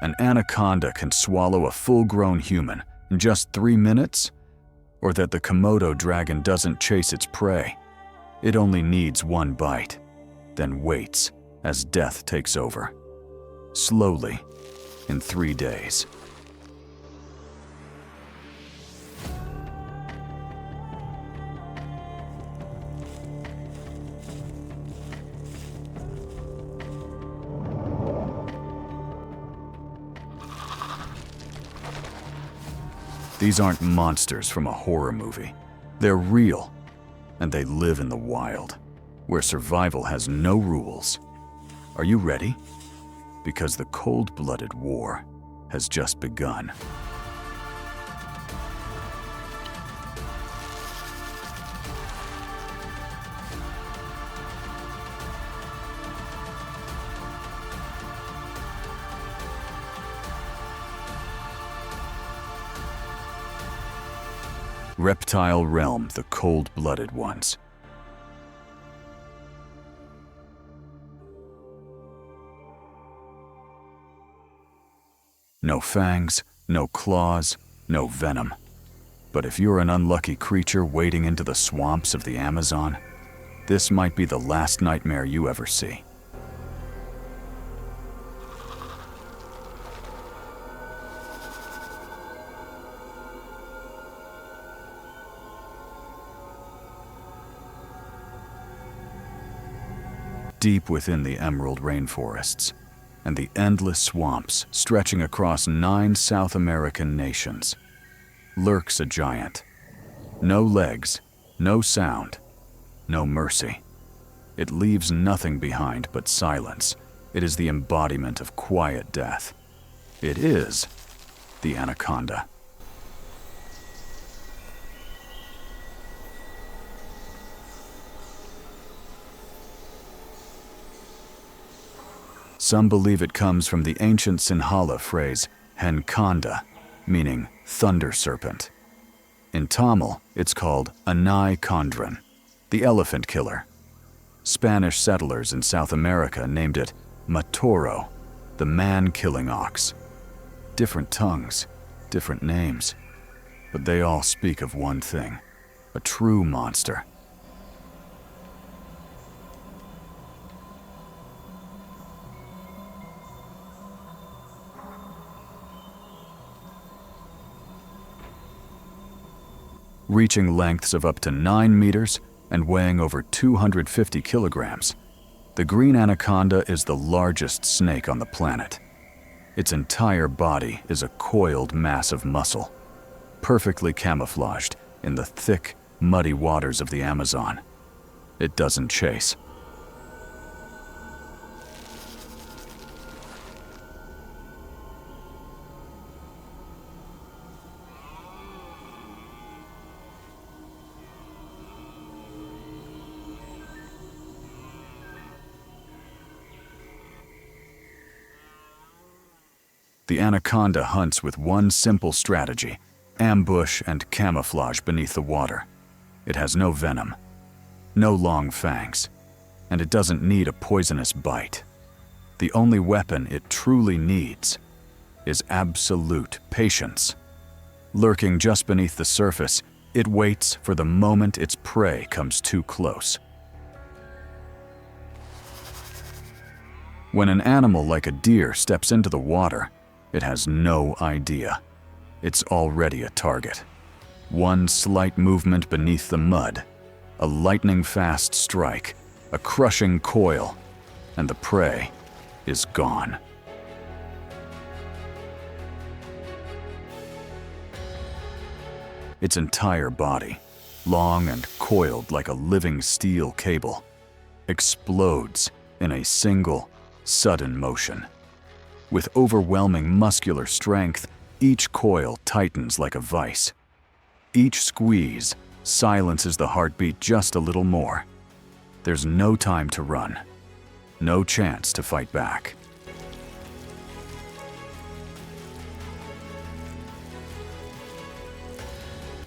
An anaconda can swallow a full-grown human in just 3 minutes? Or that the Komodo dragon doesn't chase its prey? It only needs one bite, then waits as death takes over. Slowly, in 3 days. These aren't monsters from a horror movie. They're real, and they live in the wild, where survival has no rules. Are you ready? Because the cold-blooded war has just begun. Reptile realm, the cold-blooded ones. No fangs, no claws, no venom. But if you're an unlucky creature wading into the swamps of the Amazon, this might be the last nightmare you ever see. Deep within the emerald rainforests and the endless swamps stretching across 9 South American nations, lurks a giant. No legs, no sound, no mercy. It leaves nothing behind but silence. It is the embodiment of quiet death. It is the anaconda. Some believe it comes from the ancient Sinhala phrase, "Henkonda," meaning thunder serpent. In Tamil, it's called ANACONDAS, the elephant killer. Spanish settlers in South America named it Matoro, the man-killing ox. Different tongues, different names, but they all speak of one thing, a true monster. Reaching lengths of up to 9 meters and weighing over 250 kilograms, the green anaconda is the largest snake on the planet. Its entire body is a coiled mass of muscle, perfectly camouflaged in the thick, muddy waters of the Amazon. It doesn't chase. The anaconda hunts with one simple strategy: ambush and camouflage beneath the water. It has no venom, no long fangs, and it doesn't need a poisonous bite. The only weapon it truly needs is absolute patience. Lurking just beneath the surface, it waits for the moment its prey comes too close. When an animal like a deer steps into the water, it has no idea. It's already a target. One slight movement beneath the mud, a lightning-fast strike, a crushing coil, and the prey is gone. Its entire body, long and coiled like a living steel cable, explodes in a single, sudden motion. With overwhelming muscular strength, each coil tightens like a vice. Each squeeze silences the heartbeat just a little more. There's no time to run, no chance to fight back.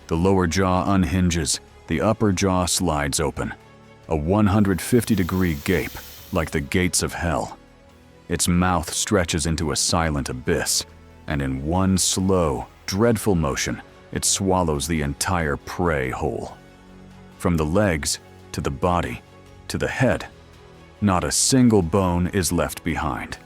The lower jaw unhinges, the upper jaw slides open, a 150-degree gape like the gates of hell. Its mouth stretches into a silent abyss, and in one slow, dreadful motion, it swallows the entire prey whole. From the legs, to the body, to the head, not a single bone is left behind.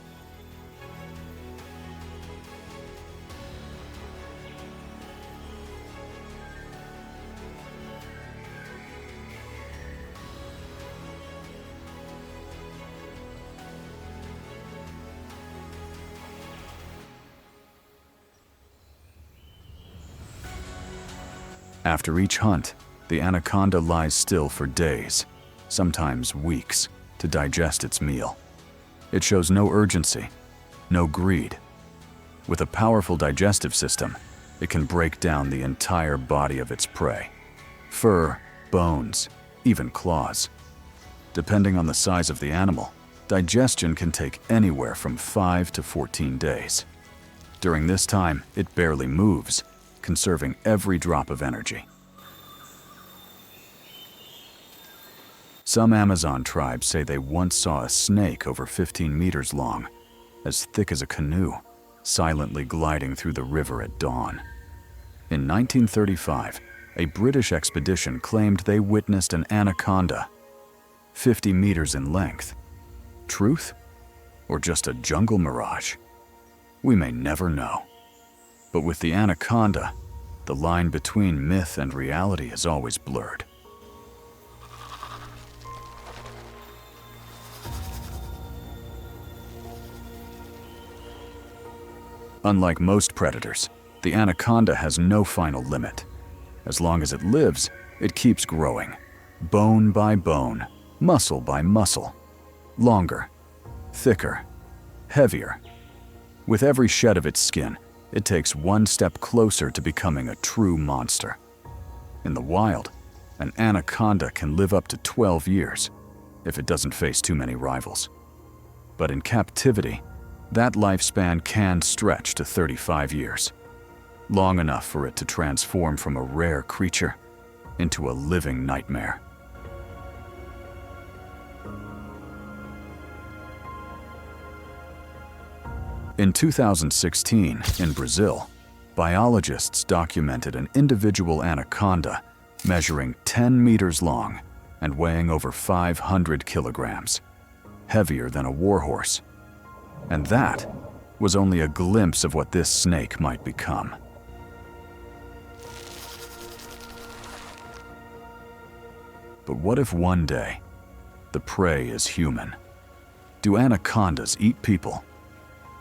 After each hunt, the anaconda lies still for days, sometimes weeks, to digest its meal. It shows no urgency, no greed. With a powerful digestive system, it can break down the entire body of its prey. Fur, bones, even claws. Depending on the size of the animal, digestion can take anywhere from 5 to 14 days. During this time, it barely moves, conserving every drop of energy. Some Amazon tribes say they once saw a snake over 15 meters long, as thick as a canoe, silently gliding through the river at dawn. In 1935, a British expedition claimed they witnessed an anaconda, 50 meters in length. Truth? Or just a jungle mirage? We may never know. But with the anaconda, the line between myth and reality is always blurred. Unlike most predators, the anaconda has no final limit. As long as it lives, it keeps growing, bone by bone, muscle by muscle, longer, thicker, heavier. With every shed of its skin, it takes one step closer to becoming a true monster. In the wild, an anaconda can live up to 12 years if it doesn't face too many rivals. But in captivity, that lifespan can stretch to 35 years, long enough for it to transform from a rare creature into a living nightmare. In 2016, in Brazil, biologists documented an individual anaconda measuring 10 meters long and weighing over 500 kilograms, heavier than a warhorse. And that was only a glimpse of what this snake might become. But what if one day the prey is human? Do anacondas eat people?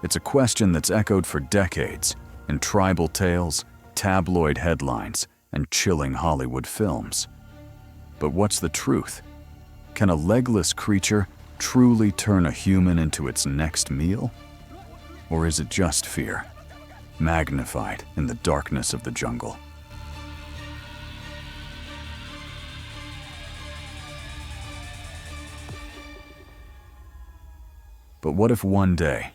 It's a question that's echoed for decades in tribal tales, tabloid headlines, and chilling Hollywood films. But what's the truth? Can a legless creature truly turn a human into its next meal? Or is it just fear, magnified in the darkness of the jungle? But what if one day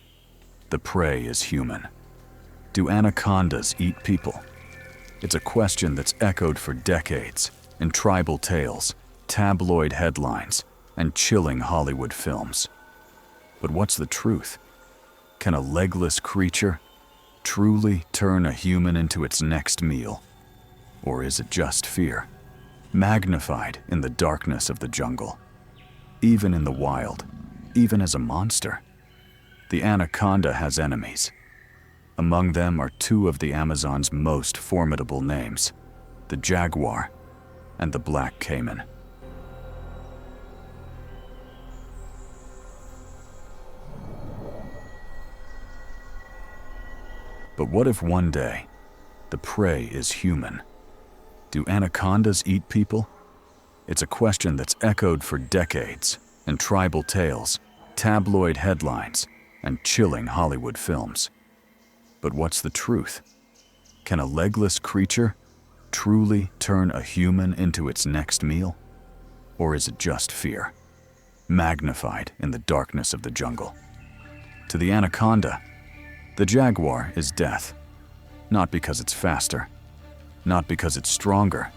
the prey is human? Do anacondas eat people? It's a question that's echoed for decades in tribal tales, tabloid headlines, and chilling Hollywood films. But what's the truth? Can a legless creature truly turn a human into its next meal? Or is it just fear, magnified in the darkness of the jungle? Even in the wild, even as a monster, the anaconda has enemies. Among them are two of the Amazon's most formidable names, the jaguar and the black caiman. But what if one day the prey is human? Do anacondas eat people? It's a question that's echoed for decades in tribal tales, tabloid headlines, and chilling Hollywood films. But what's the truth? Can a legless creature truly turn a human into its next meal? Or is it just fear, magnified in the darkness of the jungle? To the anaconda, the jaguar is death, not because it's faster, not because it's stronger,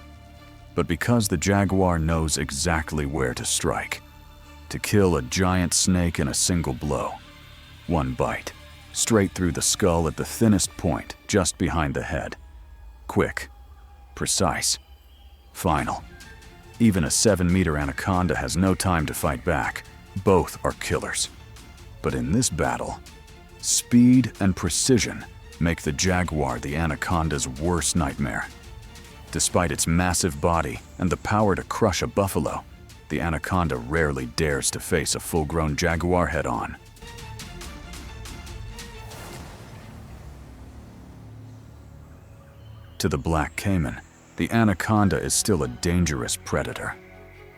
but because the jaguar knows exactly where to strike, to kill a giant snake in a single blow. One bite, straight through the skull at the thinnest point, just behind the head. Quick, precise, final. Even a 7-meter anaconda has no time to fight back. Both are killers. But in this battle, speed and precision make the jaguar the anaconda's worst nightmare. Despite its massive body and the power to crush a buffalo, the anaconda rarely dares to face a full-grown jaguar head-on. To the black caiman, the anaconda is still a dangerous predator.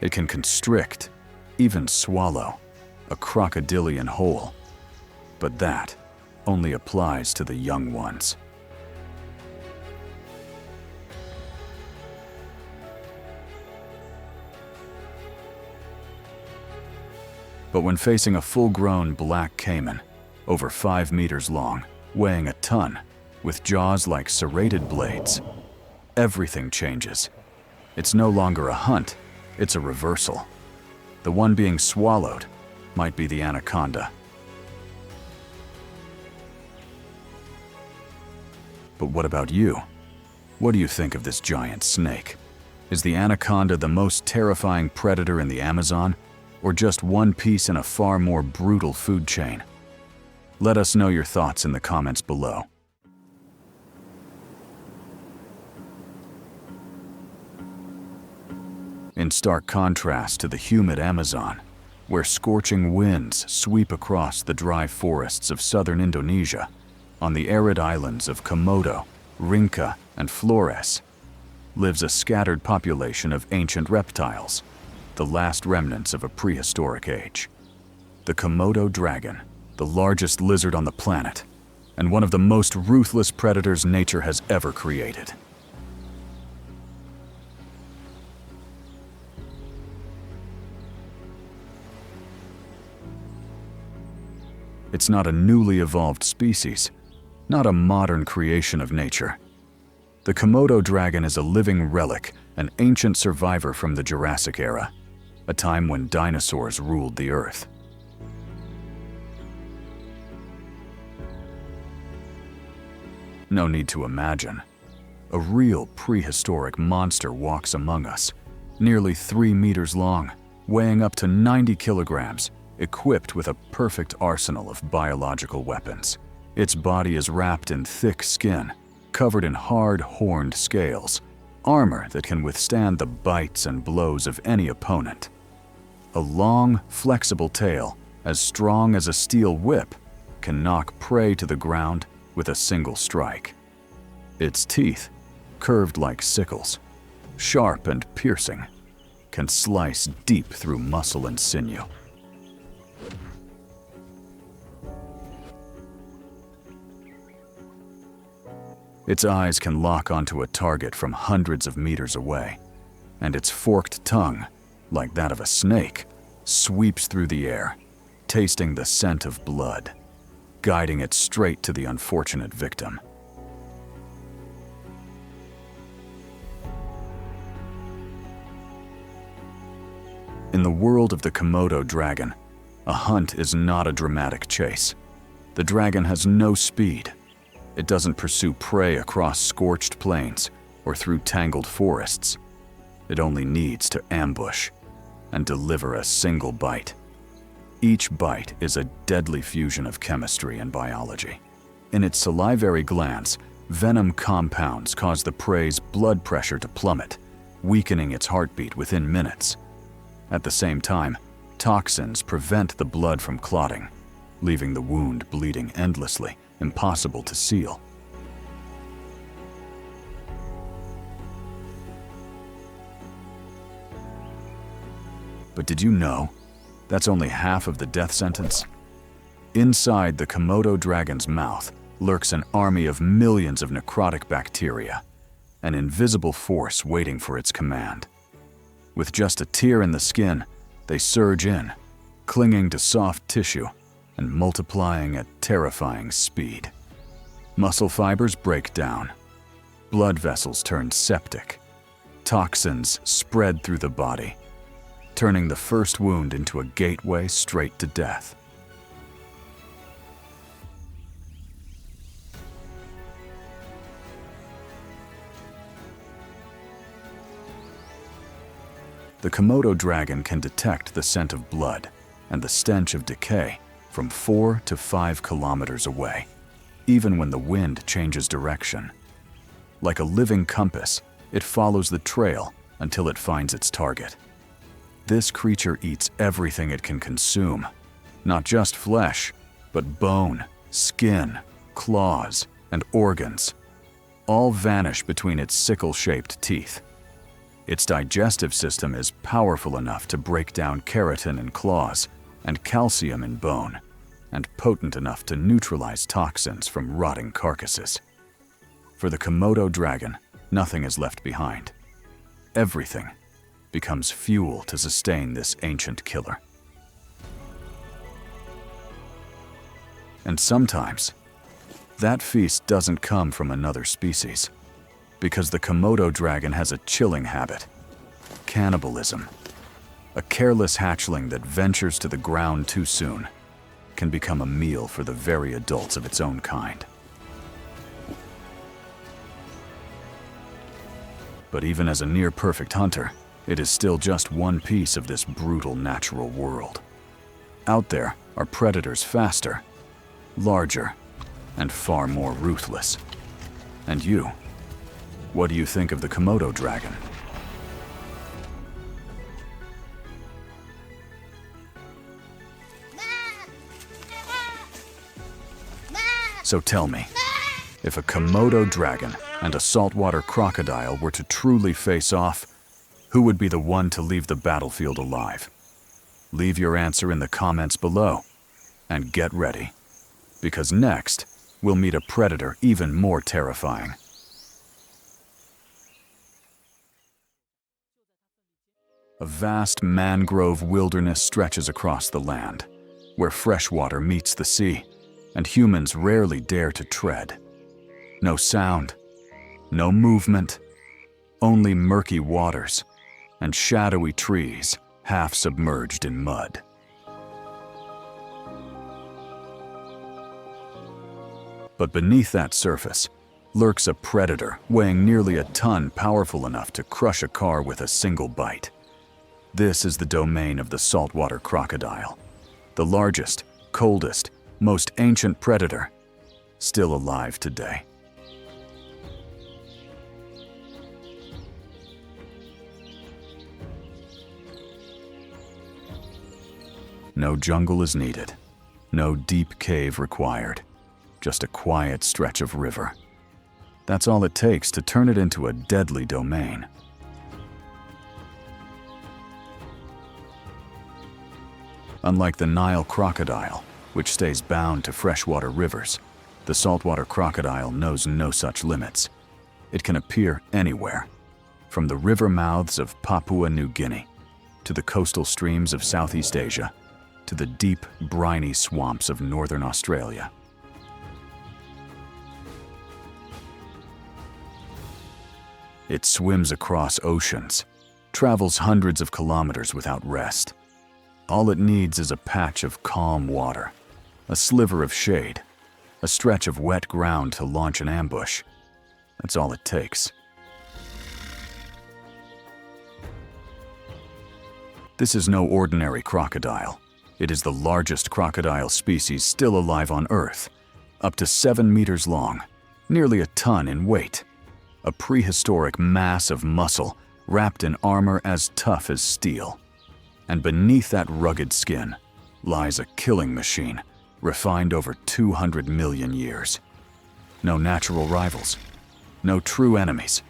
It can constrict, even swallow, a crocodilian whole. But that only applies to the young ones. But when facing a full-grown black caiman, over 5 meters long, weighing a ton, with jaws like serrated blades, everything changes. It's no longer a hunt, it's a reversal. The one being swallowed might be the anaconda. But what about you? What do you think of this giant snake? Is the anaconda the most terrifying predator in the Amazon, or just one piece in a far more brutal food chain? Let us know your thoughts in the comments below. In stark contrast to the humid Amazon, where scorching winds sweep across the dry forests of southern Indonesia, on the arid islands of Komodo, Rinca, and Flores, lives a scattered population of ancient reptiles, the last remnants of a prehistoric age. The Komodo dragon, the largest lizard on the planet, and one of the most ruthless predators nature has ever created. It's not a newly evolved species, not a modern creation of nature. The Komodo dragon is a living relic, an ancient survivor from the Jurassic era, a time when dinosaurs ruled the earth. No need to imagine. A real prehistoric monster walks among us, nearly 3 meters long, weighing up to 90 kilograms, equipped with a perfect arsenal of biological weapons. Its body is wrapped in thick skin, covered in hard, horned scales, armor that can withstand the bites and blows of any opponent. A long, flexible tail, as strong as a steel whip, can knock prey to the ground with a single strike. Its teeth, curved like sickles, sharp and piercing, can slice deep through muscle and sinew. Its eyes can lock onto a target from hundreds of meters away, and its forked tongue, like that of a snake, sweeps through the air, tasting the scent of blood, guiding it straight to the unfortunate victim. In the world of the Komodo dragon, a hunt is not a dramatic chase. The dragon has no speed. It doesn't pursue prey across scorched plains or through tangled forests. It only needs to ambush and deliver a single bite. Each bite is a deadly fusion of chemistry and biology. In its salivary glands, venom compounds cause the prey's blood pressure to plummet, weakening its heartbeat within minutes. At the same time, toxins prevent the blood from clotting, leaving the wound bleeding endlessly, impossible to seal. But did you know that's only half of the death sentence? Inside the Komodo dragon's mouth lurks an army of millions of necrotic bacteria, an invisible force waiting for its command. With just a tear in the skin, they surge in, clinging to soft tissue and multiplying at terrifying speed. Muscle fibers break down. Blood vessels turn septic. Toxins spread through the body, turning the first wound into a gateway straight to death. The Komodo dragon can detect the scent of blood and the stench of decay from 4 to 5 kilometers away, even when the wind changes direction. Like a living compass, it follows the trail until it finds its target. This creature eats everything it can consume, not just flesh, but bone, skin, claws, and organs. All vanish between its sickle-shaped teeth. Its digestive system is powerful enough to break down keratin in claws and calcium in bone, and potent enough to neutralize toxins from rotting carcasses. For the Komodo dragon, nothing is left behind. Everything becomes fuel to sustain this ancient killer. And sometimes, that feast doesn't come from another species, because the Komodo dragon has a chilling habit: cannibalism. A careless hatchling that ventures to the ground too soon can become a meal for the very adults of its own kind. But even as a near-perfect hunter, it is still just one piece of this brutal natural world. Out there are predators faster, larger, and far more ruthless. And you, what do you think of the Komodo dragon? So tell me, if a Komodo dragon and a saltwater crocodile were to truly face off, who would be the one to leave the battlefield alive? Leave your answer in the comments below, and get ready, because next, we'll meet a predator even more terrifying. A vast mangrove wilderness stretches across the land, where fresh water meets the sea, and humans rarely dare to tread. No sound, no movement, only murky waters and shadowy trees half submerged in mud. But beneath that surface lurks a predator weighing nearly a ton, powerful enough to crush a car with a single bite. This is the domain of the saltwater crocodile, the largest, coldest, most ancient predator still alive today. No jungle is needed, no deep cave required, just a quiet stretch of river. That's all it takes to turn it into a deadly domain. Unlike the Nile crocodile, which stays bound to freshwater rivers, the saltwater crocodile knows no such limits. It can appear anywhere, from the river mouths of Papua New Guinea, to the coastal streams of Southeast Asia, to the deep, briny swamps of northern Australia. It swims across oceans, travels hundreds of kilometers without rest. All it needs is a patch of calm water, a sliver of shade, a stretch of wet ground to launch an ambush. That's all it takes. This is no ordinary crocodile. It is the largest crocodile species still alive on Earth, up to 7 meters long, nearly a ton in weight. A prehistoric mass of muscle wrapped in armor as tough as steel. And beneath that rugged skin lies a killing machine refined over 200 million years. No natural rivals, no true enemies,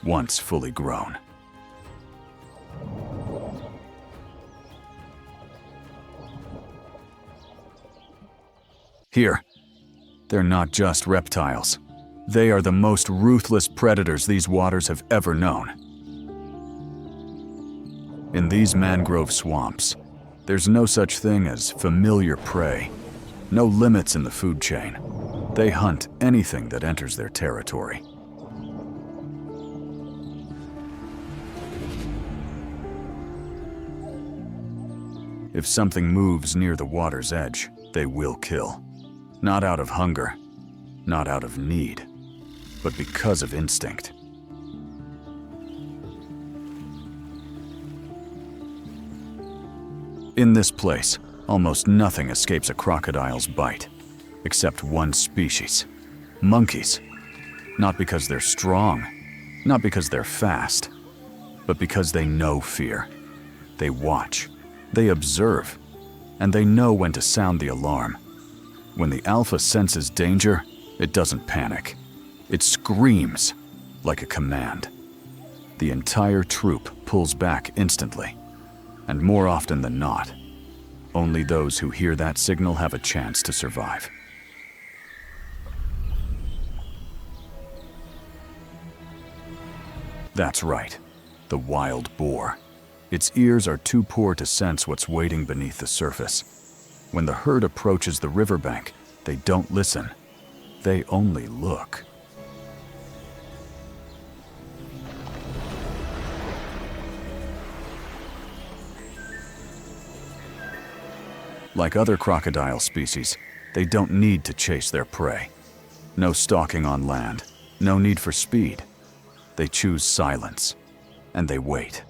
once fully grown. Here, they're not just reptiles. They are the most ruthless predators these waters have ever known. In these mangrove swamps, there's no such thing as familiar prey, no limits in the food chain. They hunt anything that enters their territory. If something moves near the water's edge, they will kill. Not out of hunger, not out of need, but because of instinct. In this place, almost nothing escapes a crocodile's bite, except one species: monkeys. Not because they're strong, not because they're fast, but because they know fear. They watch, they observe, and they know when to sound the alarm. When the alpha senses danger, it doesn't panic. It screams like a command. The entire troop pulls back instantly, and more often than not, only those who hear that signal have a chance to survive. That's right, the wild boar. Its ears are too poor to sense what's waiting beneath the surface. When the herd approaches the riverbank, they don't listen. They only look. Like other crocodile species, they don't need to chase their prey. No stalking on land, no need for speed. They choose silence, and they wait.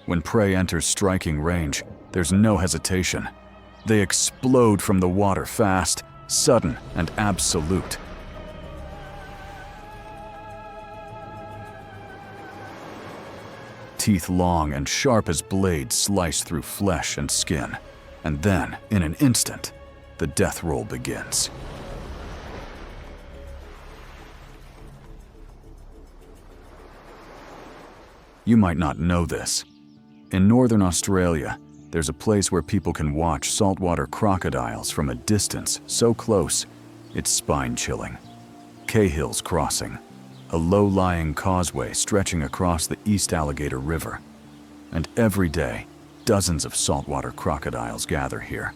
When prey enters striking range, there's no hesitation. They explode from the water fast, sudden, and absolute. Teeth long and sharp as blades slice through flesh and skin. And then, in an instant, the death roll begins. You might not know this. In northern Australia, there's a place where people can watch saltwater crocodiles from a distance so close, it's spine-chilling. Cahill's Crossing, a low-lying causeway stretching across the East Alligator River. And every day, dozens of saltwater crocodiles gather here.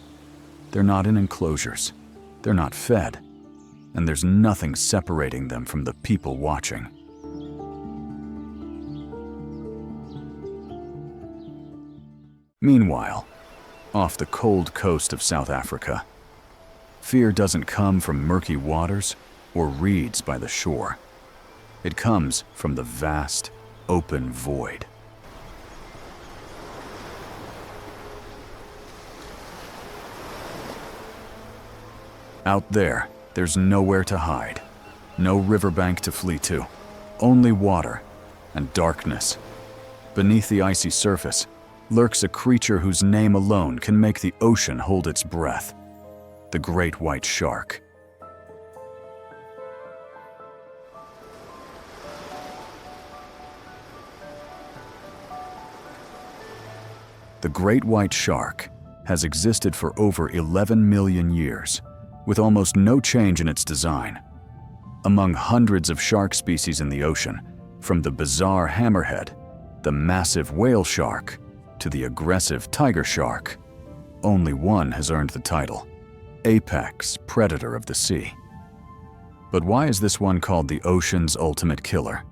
They're not in enclosures, they're not fed, and there's nothing separating them from the people watching. Meanwhile, off the cold coast of South Africa, fear doesn't come from murky waters or reeds by the shore. It comes from the vast, open void. Out there, there's nowhere to hide, no riverbank to flee to, only water and darkness. Beneath the icy surface lurks a creature whose name alone can make the ocean hold its breath: the great white shark. The great white shark has existed for over 11 million years, with almost no change in its design. Among hundreds of shark species in the ocean, from the bizarre hammerhead, the massive whale shark, to the aggressive tiger shark, only one has earned the title: apex predator of the sea. But why is this one called the ocean's ultimate killer?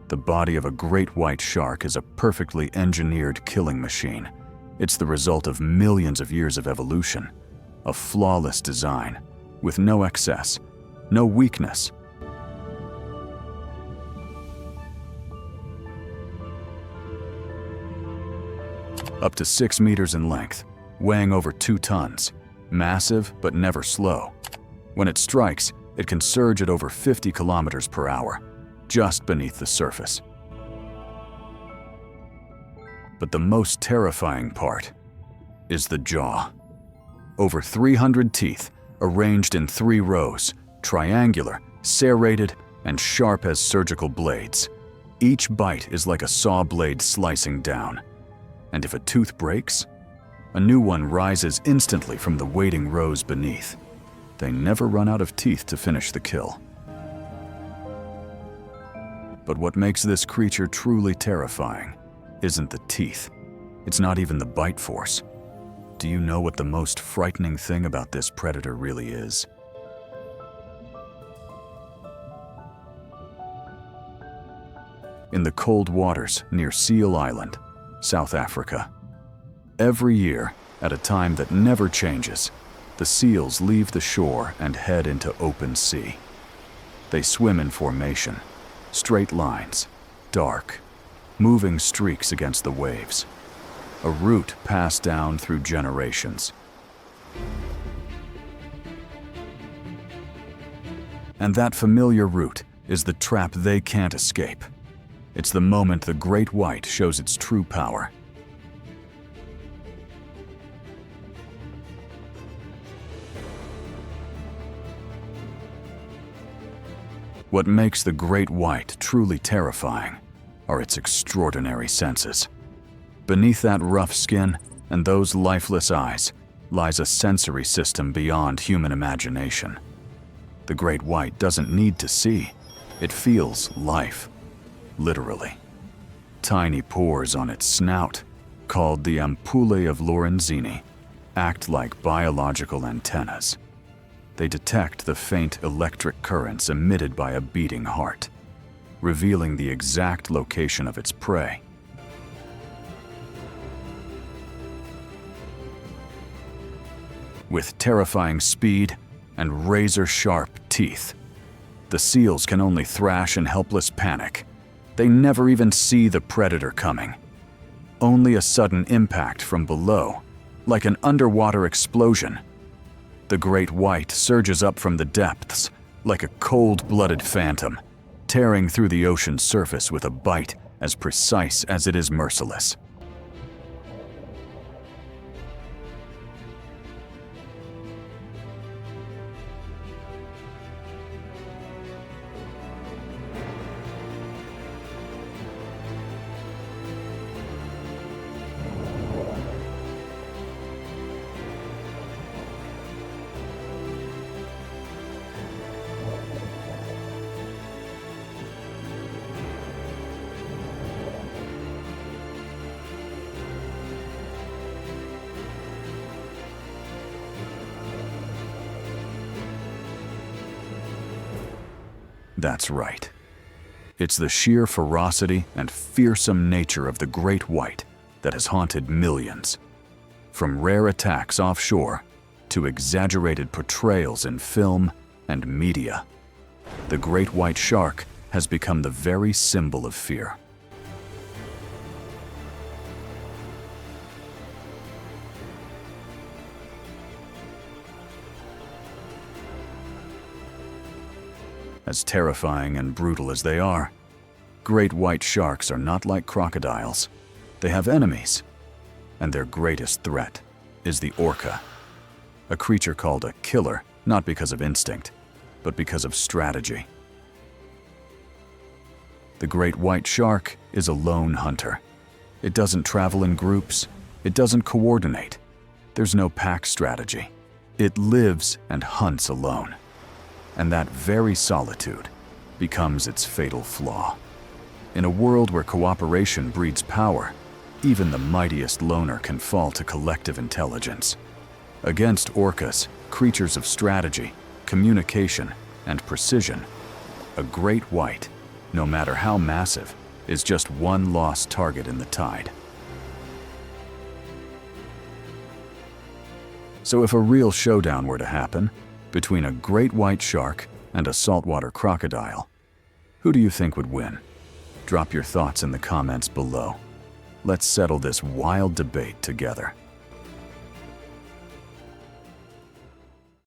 The body of a great white shark is a perfectly engineered killing machine. It's the result of millions of years of evolution, a flawless design, with no excess, no weakness. Up to 6 meters in length, weighing over 2 tons, massive but never slow. When it strikes, it can surge at over 50 kilometers per hour, just beneath the surface. But the most terrifying part is the jaw. Over 300 teeth, arranged in 3 rows, triangular, serrated, and sharp as surgical blades. Each bite is like a saw blade slicing down. And if a tooth breaks, a new one rises instantly from the waiting rows beneath. They never run out of teeth to finish the kill. But what makes this creature truly terrifying isn't the teeth. It's not even the bite force. Do you know what the most frightening thing about this predator really is? in the cold waters near Seal Island, South Africa. Every year, at a time that never changes, the seals leave the shore and head into open sea. They swim in formation, straight lines, dark, moving streaks against the waves, a route passed down through generations. And that familiar route is the trap they can't escape. It's the moment the great white shows its true power. What makes the great white truly terrifying are its extraordinary senses. Beneath that rough skin and those lifeless eyes lies a sensory system beyond human imagination. The great white doesn't need to see. It feels life, literally. Tiny pores on its snout, called the ampullae of Lorenzini, act like biological antennas. They detect the faint electric currents emitted by a beating heart, revealing the exact location of its prey. With terrifying speed and razor-sharp teeth, the seals can only thrash in helpless panic. They never even see the predator coming. Only a sudden impact from below, like an underwater explosion. The great white surges up from the depths like a cold-blooded phantom, tearing through the ocean's surface with a bite as precise as it is merciless. That's right. It's the sheer ferocity and fearsome nature of the great white that has haunted millions. From rare attacks offshore to exaggerated portrayals in film and media, the great white shark has become the very symbol of fear. As terrifying and brutal as they are, great white sharks are not like crocodiles. They have enemies, and their greatest threat is the orca, a creature called a killer not because of instinct, but because of strategy. The great white shark is a lone hunter. It doesn't travel in groups. It doesn't coordinate. There's no pack strategy. It lives and hunts alone. And that very solitude becomes its fatal flaw. In a world where cooperation breeds power, even the mightiest loner can fall to collective intelligence. Against orcas, creatures of strategy, communication, and precision, a great white, no matter how massive, is just one lost target in the tide. So if a real showdown were to happen, between a great white shark and a saltwater crocodile, who do you think would win? Drop your thoughts in the comments below. Let's settle this wild debate together.